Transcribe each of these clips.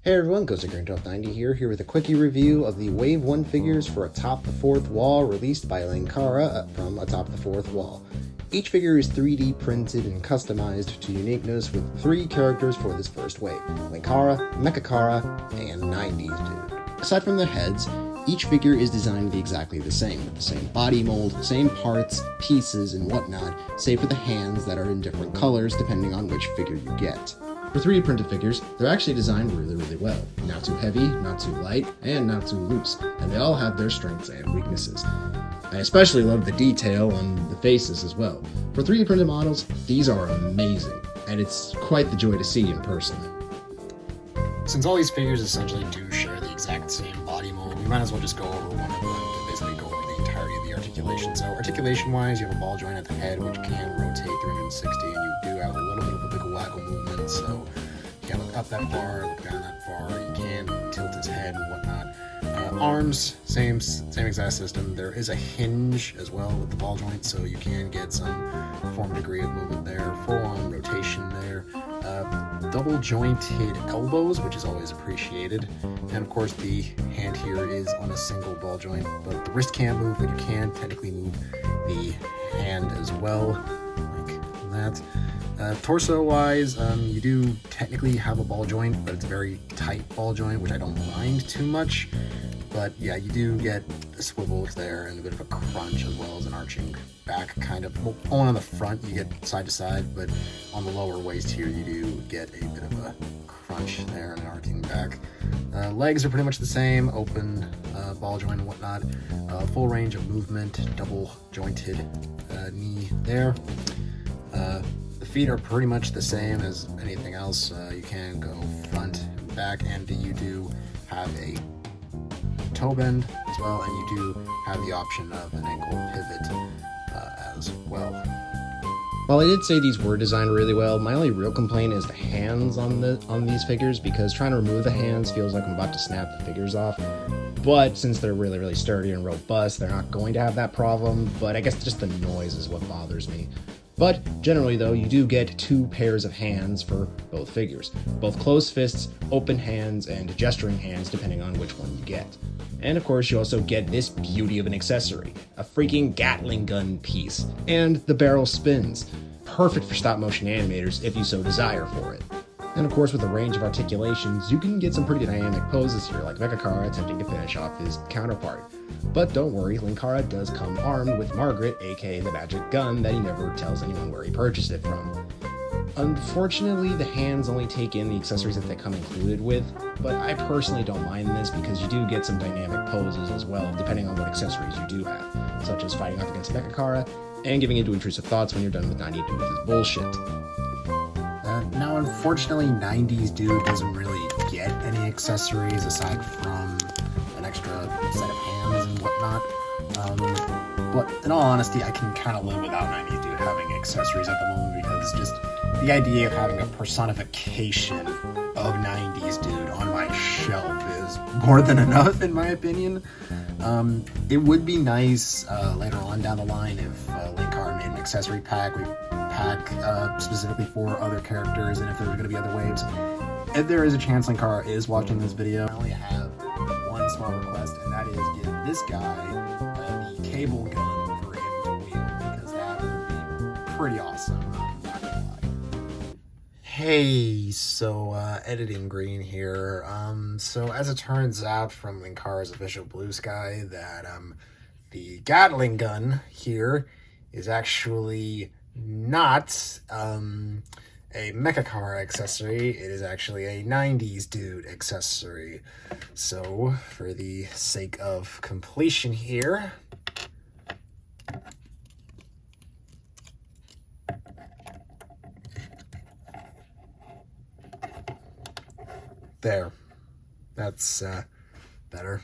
Hey everyone, Gosei Atop 90 here with a quickie review of the Wave 1 figures for Atop the Fourth Wall released by Linkara from Atop the Fourth Wall. Each figure is 3D printed and customized to uniqueness with 3 characters for this first wave: Linkara, Mechakara, and 90s Dude. Aside from their heads, each figure is designed to be exactly the same, with the same body mold, same parts, pieces, and whatnot, save for the hands that are in different colors depending on which figure you get. For 3D printed figures, they're actually designed really well. Not too heavy, not too light, and not too loose, and they all have their strengths and weaknesses. I especially love the detail on the faces as well. For 3D printed models, these are amazing, and it's quite the joy to see in person. Since all these figures essentially do share the exact same body mold, we might as well just go over one of them to basically go over the entirety of the articulation. So articulation-wise, you have a ball joint at the head, which can rotate 360, and you do have a little bit of a big waggle movement, so you can look up that far, look down that far, you can tilt his head and whatnot. Arms, same exact system. There is a hinge as well with the ball joint, so you can get some form degree of movement there. Full-on rotation there. Double jointed elbows, which is always appreciated. And of course the hand here is on a single ball joint, but the wrist can't move, but you can technically move the hand as well, like that. Torso-wise, you do technically have a ball joint, but it's a very tight ball joint, which I don't mind too much. But yeah, you do get the swivels there and a bit of a crunch as well as an arching back kind of. Well, only on the front you get side to side, but on the lower waist here you do get a bit of a crunch there and an arching back. Legs are pretty much the same, open ball joint and whatnot. Full range of movement, double jointed knee there. The feet are pretty much the same as anything else. You can go front and back, and you do have a toe bend as well, and you do have the option of an ankle pivot as well. While I did say these were designed really well, my only real complaint is the hands on these figures, because trying to remove the hands feels like I'm about to snap the figures off. But since they're really sturdy and robust, they're not going to have that problem, but I guess just the noise is what bothers me. But generally though, you do get 2 pairs of hands for both figures. Both closed fists, open hands, and gesturing hands depending on which one you get. And of course you also get this beauty of an accessory, a freaking Gatling gun piece, and the barrel spins. Perfect for stop motion animators if you so desire for it. And of course with a range of articulations, you can get some pretty dynamic poses here, like Mechakara attempting to finish off his counterpart. But don't worry, Linkara does come armed with Margaret, aka the magic gun that he never tells anyone where he purchased it from. Unfortunately, the hands only take in the accessories that they come included with, but I personally don't mind this because you do get some dynamic poses as well, depending on what accessories you do have, such as fighting off against Mechakara and giving into intrusive thoughts when you're done with 90 Dude with his bullshit. Now, unfortunately, 90s Dude doesn't really get any accessories aside from an extra set of hands and whatnot. But in all honesty, I can kind of live without 90s Dude having accessories at the moment, because just the idea of having a personification of 90s Dude on my shelf is more than enough, in my opinion. It would be nice later on down the line if Linkara made an accessory pack, specifically for other characters, and if there were going to be other waves. If there is a chance Linkara is watching this video, I only have one small request, and that is give this guy the cable gun for him to wield, because that would be pretty awesome. I'm not gonna lie. Hey, so editing green here. So as it turns out from Linkara's official Blue Sky, that the Gatling gun here is actually not a Mechakara accessory. It is actually a 90s Dude accessory. So for the sake of completion here, there, that's better.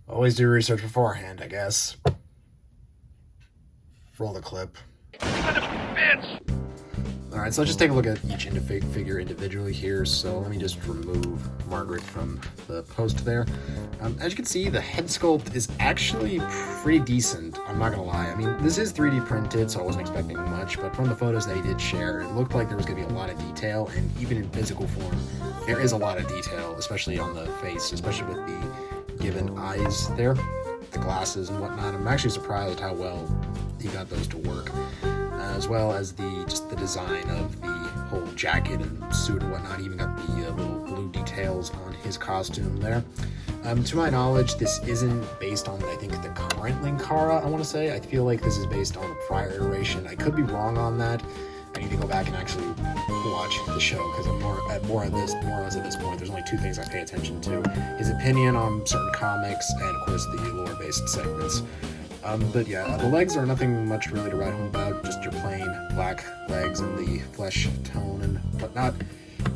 Always do research beforehand, I guess. Roll the clip. Alright, so let's just take a look at each figure individually here. So let me just remove Margaret from the post there. As you can see, the head sculpt is actually pretty decent, I'm not gonna lie. I mean, this is 3D printed, so I wasn't expecting much, but from the photos that he did share, it looked like there was gonna be a lot of detail, and even in physical form, there is a lot of detail, especially on the face, especially with the given eyes there, the glasses and whatnot. I'm actually surprised how well he got those to work. As well as just the design of the whole jacket and suit and whatnot. He even got the little blue details on his costume there. To my knowledge, this isn't based on, I think, the current Linkara, I want to say. I feel like this is based on a prior iteration. I could be wrong on that. I need to go back and actually watch the show, because I'm more or less at this point. There's only two things I pay attention to: his opinion on certain comics, and of course the lore-based segments. But yeah, the legs are nothing much really to write home about, just your plain black legs and the flesh tone and whatnot.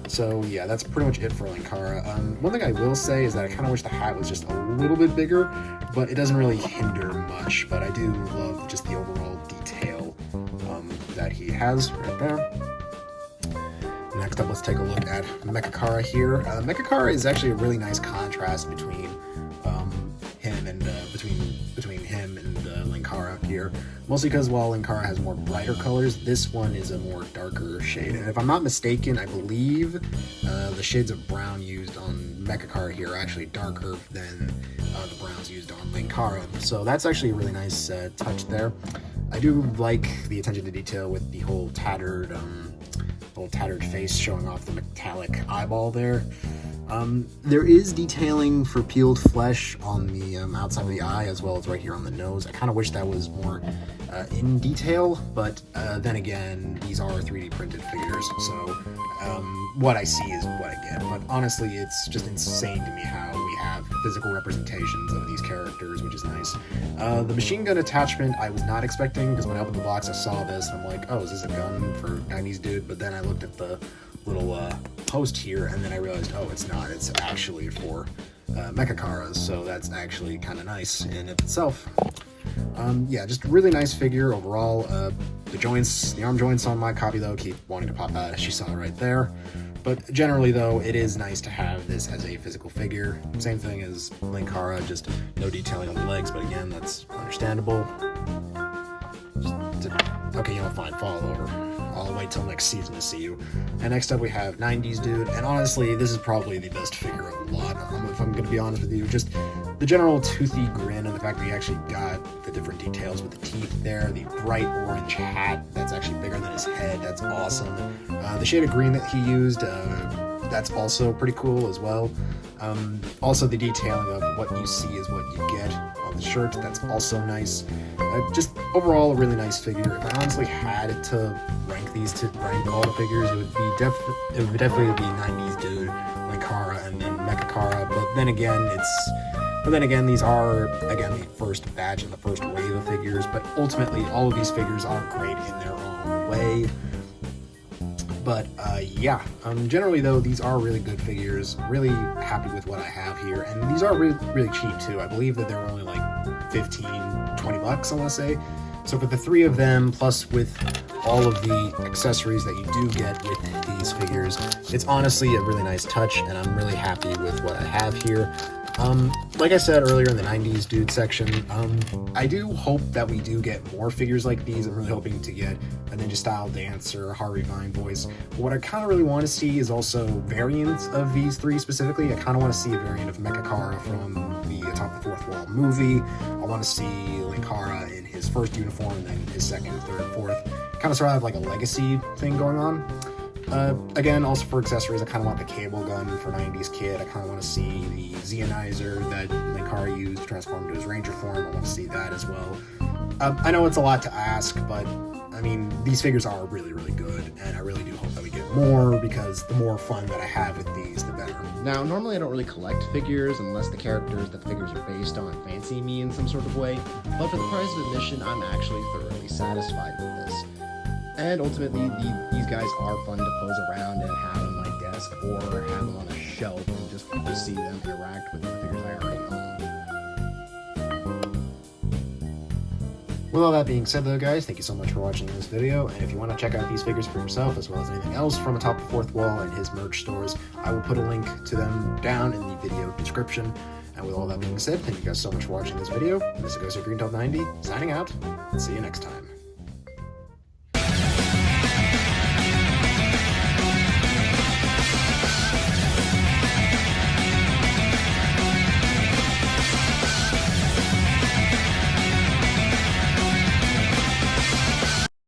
So yeah, that's pretty much it for Linkara. One thing I will say is that I kind of wish the hat was just a little bit bigger, but it doesn't really hinder much. But I do love just the overall detail that he has right there. Next up, let's take a look at Mechakara here. Mechakara is actually a really nice contrast between him and between him and Linkara here. Mostly because while Linkara has more brighter colors, this one is a more darker shade. And if I'm not mistaken, I believe the shades of brown used on Mechakara here are actually darker than the browns used on Linkara. So that's actually a really nice touch there. I do like the attention to detail with the whole tattered face showing off the metallic eyeball there. There is detailing for peeled flesh on the outside of the eye, as well as right here on the nose. I kind of wish that was more in detail, but then again, these are 3D printed figures, so what I see is what I get. But honestly, it's just insane to me how we have physical representations of these characters, which is nice. The machine gun attachment I was not expecting, because when I opened the box I saw this and I'm like, oh, is this a gun for 90s dude? But then I looked at the little post here, and then I realized, oh, it's not. It's actually for Mechakaras, so that's actually kind of nice in itself. Yeah, just a really nice figure overall. The arm joints on my copy, though, keep wanting to pop out, as you saw right there. But generally, though, it is nice to have this as a physical figure. Same thing as Linkara, just no detailing on the legs, but again, that's understandable. Okay, you know, fine, fall over. I'll wait till next season to see you. And next up we have 90s Dude, and honestly, this is probably the best figure of the lot, if I'm going to be honest with you. Just the general toothy grin and the fact that he actually got the different details with the teeth there, the bright orange hat that's actually bigger than his head, that's awesome. The shade of green that he used, that's also pretty cool as well. Also the detailing of what you see is what you get on the shirt, that's also nice. Just overall a really nice figure. If I honestly had to rank all the figures, it would definitely be 90s Dude, Linkara, and then Mechakara. But then again, these are the first batch and the first wave of figures. But ultimately, all of these figures are great in their own way. But yeah, generally though, these are really good figures. Really happy with what I have here, and these are really, really cheap too. I believe that they're only like 15, 20 bucks, I want to say. So for the three of them, plus with all of the accessories that you do get with these figures, it's honestly a really nice touch, and I'm really happy with what I have here. Like I said earlier in the 90s Dude section, I do hope that we do get more figures like these. I'm really hoping to get a Ninja Style Dancer, Harvey Vine voice. But what I kind of really want to see is also variants of these three specifically. I kind of want to see a variant of Mechakara from the Atop the Fourth Wall movie. I want to see Linkara in his first uniform, and then his second, third, fourth. Kind of sort of have like a legacy thing going on. Again, also for accessories, I kind of want the cable gun for 90s Kid. I kind of want to see the Zeonizer that Linkara used to transform into his Ranger form. I want to see that as well. I know it's a lot to ask, but I mean, these figures are really, really good, and I really do hope that we get more, because the more fun that I have with these, the better. Now, normally I don't really collect figures unless the characters that the figures are based on fancy me in some sort of way, but for the price of admission, I'm actually thoroughly satisfied with this. And ultimately, these guys are fun to pose around and have on my desk, or have them on a shelf and just to see them interact with the figures I already own. With all that being said though, guys, thank you so much for watching this video, and if you want to check out these figures for yourself, as well as anything else from Atop the Fourth Wall and his merch stores, I will put a link to them down in the video description. And with all that being said, thank you guys so much for watching this video. This is Gosei Green Top 90, signing out, and see you next time.